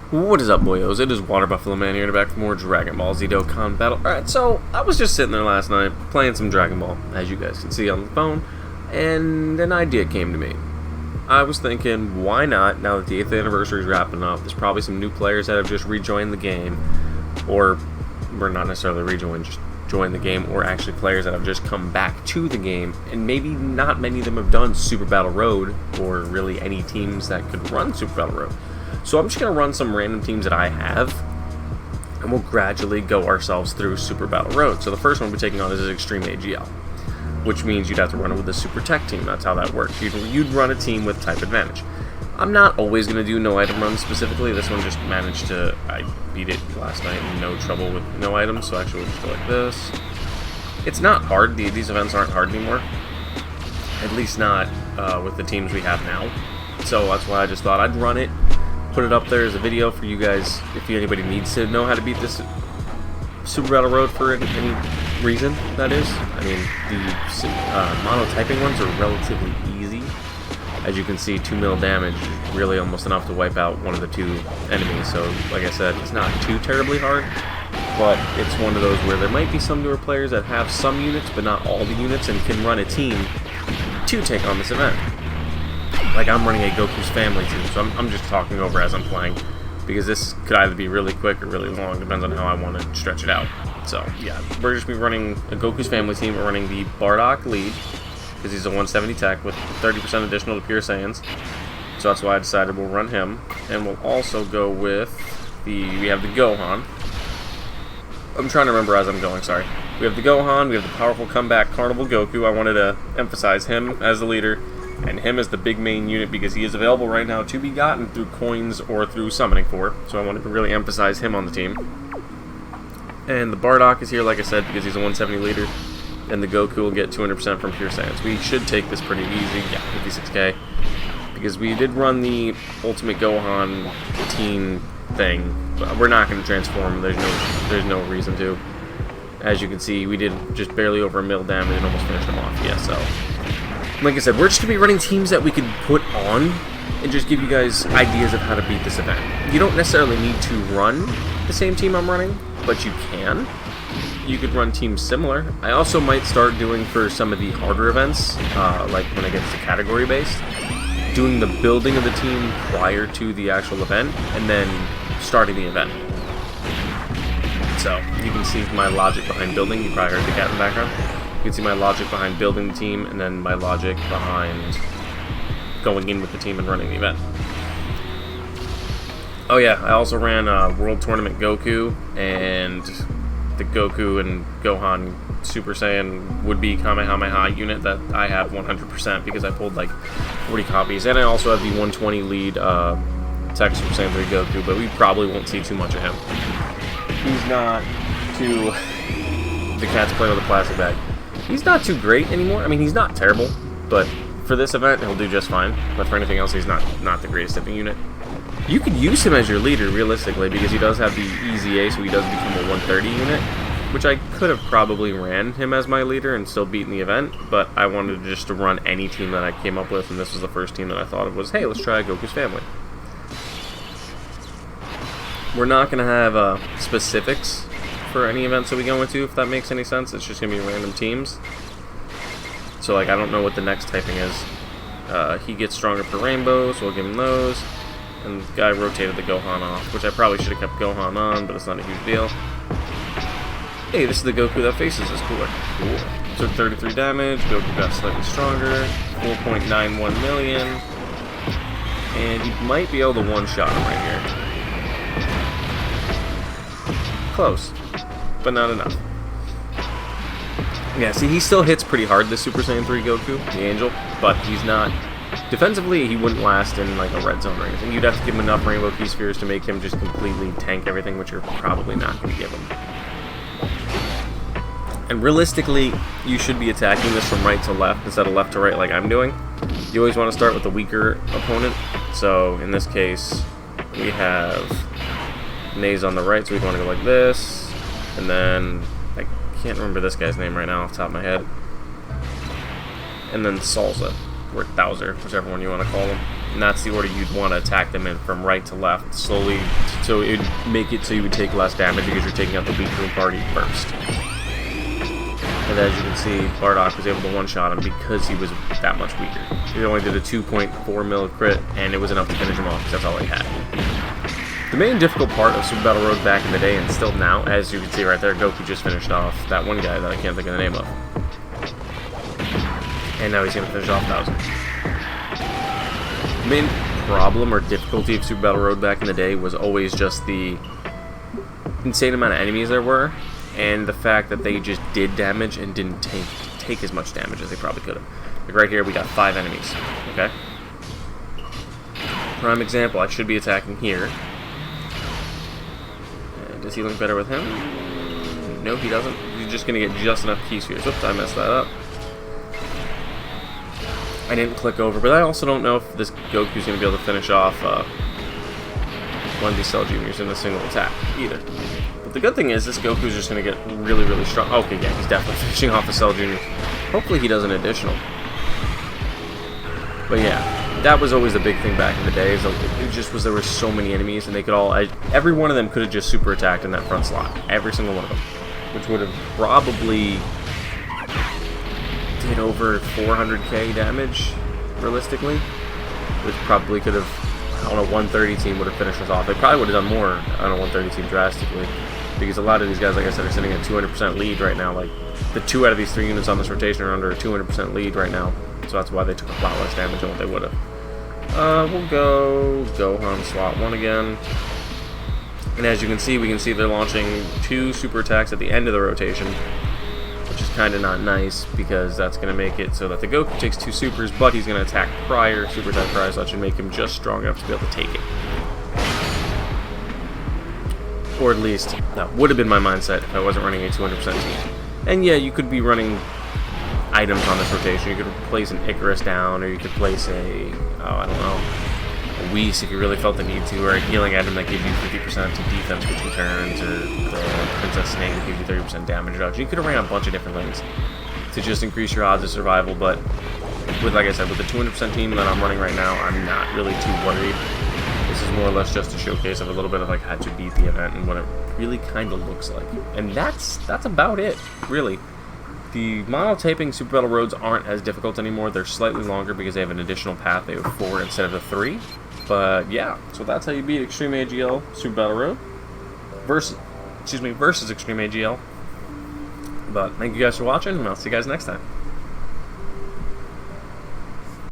What is up, boyos? It is Water Buffalo Man here, back for more Dragon Ball Z Dokkan battle. Alright, so I was just sitting there last night playing some Dragon Ball, as you guys can see on the phone, and an idea came to me. I was thinking, why not, now that the 8th anniversary is wrapping up, there's probably some new players that have just rejoined the game, or not necessarily rejoined, just joined the game, or actually players that have just come back to the game, and maybe not many of them have done Super Battle Road, or really any teams that could run Super Battle Road. So I'm just going to run some random teams that I have, and we'll gradually go ourselves through Super Battle Road. So the first one we're taking on is Extreme AGL, which means you'd have to run it with a Super Tech team. That's how that works. You'd run a team with type advantage. I'm not always going to do no item runs specifically. This one just managed to, I beat it last night, no trouble with no items, so actually we'll just go like this. It's not hard. These events aren't hard anymore, at least not with the teams we have now. So that's why I just thought I'd run it. Put it up there as a video for you guys if anybody needs to know how to beat this Super Battle Road for any reason, that is. I mean, the mono-typing ones are relatively easy. As you can see, 2 mil damage is really almost enough to wipe out one of the 2 enemies. So, like I said, it's not too terribly hard, but it's one of those where there might be some newer players that have some units, but not all the units, and can run a team to take on this event. Like, I'm running a Goku's family team, so I'm just talking over as I'm playing, because this could either be really quick or really long, depends on how I want to stretch it out. So, yeah, we're just be running a Goku's family team. We're running the Bardock lead, because he's a 170 tech with 30% additional to Pure Saiyans. So that's why I decided we'll run him. And we'll also go with we have the Gohan. I'm trying to remember as I'm going, sorry. We have the Gohan, we have the powerful comeback Carnival Goku. I wanted to emphasize him as the leader, and him as the big main unit, because he is available right now to be gotten through coins or through summoning for. So I wanted to really emphasize him on the team. And the Bardock is here, like I said, because he's a 170 leader. And the Goku will get 200% from Pure Saiyans. We should take this pretty easy. Yeah, 56k. Because we did run the Ultimate Gohan team thing. But we're not going to transform. There's no reason to. As you can see, we did just barely over 1 mil damage and almost finished him off. Yeah, so like I said, we're just going to be running teams that we could put on and just give you guys ideas of how to beat this event. You don't necessarily need to run the same team I'm running, but you can. You could run teams similar. I also might start doing for some of the harder events, like when it gets to category based, doing the building of the team prior to the actual event, and then starting the event. So, you can see my logic behind building. You probably heard the cat in the background. You can see my logic behind building the team, and then my logic behind going in with the team and running the event. Oh yeah, I also ran World Tournament Goku, and the Goku and Gohan Super Saiyan would-be Kamehameha unit that I have 100% because I pulled like 40 copies. And I also have the 120 lead Tech Super Saiyan 3 Goku, but we probably won't see too much of him. He's not too... The cat's playing with a plastic bag. He's not too great anymore. I mean, he's not terrible, but for this event, he'll do just fine. But for anything else, he's not the greatest tipping unit. You could use him as your leader, realistically, because he does have the EZA, so he does become a 130 unit, which I could have probably ran him as my leader and still beaten the event, but I wanted just to run any team that I came up with, and this was the first team that I thought of was, hey, let's try Goku's family. We're not going to have specifics for any events that we go into, if that makes any sense. It's just going to be random teams. So, like, I don't know what the next typing is. He gets stronger per rainbow, so we'll give him those. And the guy rotated the Gohan off, which I probably should have kept Gohan on, but it's not a huge deal. Hey, this is the Goku that faces us. Cooler. Cool. Took 33 damage. Goku got slightly stronger. 4.91 million. And he might be able to one-shot him right here. Close. But not enough. Yeah, see, he still hits pretty hard, the Super Saiyan 3 Goku, the Angel, but he's not... Defensively, he wouldn't last in like a red zone or anything. You'd have to give him enough Rainbow Key Spheres to make him just completely tank everything, which you're probably not going to give him. And realistically, you should be attacking this from right to left instead of left to right like I'm doing. You always want to start with the weaker opponent. So, in this case, we have Naze on the right, so we'd want to go like this. And then, I can't remember this guy's name right now off the top of my head. And then Salsa. Or Thouser, whichever one you want to call him. And that's the order you'd want to attack them in, from right to left, slowly, so it would make it so you would take less damage because you're taking out the weaker party first. And as you can see, Bardock was able to one-shot him because he was that much weaker. He only did a 2.4 mil crit, and it was enough to finish him off because that's all he had. The main difficult part of Super Battle Road back in the day, and still now, as you can see right there, Goku just finished off that one guy that I can't think of the name of. And now he's going to finish off Bowser. The main problem or difficulty of Super Battle Road back in the day was always just the insane amount of enemies there were, and the fact that they just did damage and didn't take as much damage as they probably could have. Like right here, we got 5 enemies, okay? Prime example, I should be attacking here. Does he look better with him? No, he doesn't. He's just going to get just enough key spheres. Oops, I messed that up. I didn't click over, but I also don't know if this Goku's going to be able to finish off one of these Cell Juniors in a single attack, either. But the good thing is, this Goku's just going to get really, really strong. Okay, yeah, he's definitely finishing off a Cell Junior. Hopefully he does an additional. But yeah, that was always the big thing back in the day. It just was there were so many enemies, and they could all... every one of them could have just super attacked in that front slot. Every single one of them. Which would have probably did over 400k damage, realistically. Which probably could have... on a 130 team would have finished us off. They probably would have done more on a 130 team drastically. Because a lot of these guys, like I said, are sitting at 200% lead right now. Like, the 2 out of these 3 units on this rotation are under a 200% lead right now. So that's why they took a lot less damage than what they would have. We'll go Gohan slot 1 again. And as you can see, we can see they're launching 2 super attacks at the end of the rotation. Which is kind of not nice, because that's going to make it so that the Goku takes 2 supers, but he's going to attack prior, super attack prior, so that should make him just strong enough to be able to take it. Or at least, that would have been my mindset if I wasn't running a 200% team. And yeah, you could be running items on this rotation. You could place an Icarus down, or you could place a, I don't know, a Whis if you really felt the need to, or a healing item that gives you 50% to defense between turns, or the Princess Snake that gives you 30% damage reduction. You could have ran a bunch of different things to just increase your odds of survival, but with, like I said, with the 200% team that I'm running right now, I'm not really too worried. This is more or less just a showcase of a little bit of like how to beat the event and what it really kind of looks like. And that's about it, really. The monotaping Super Battle Roads aren't as difficult anymore. They're slightly longer because they have an additional path. They have 4 instead of the 3. But yeah, so that's how you beat Extreme AGL Super Battle Road versus Extreme AGL. But thank you guys for watching, and I'll see you guys next time.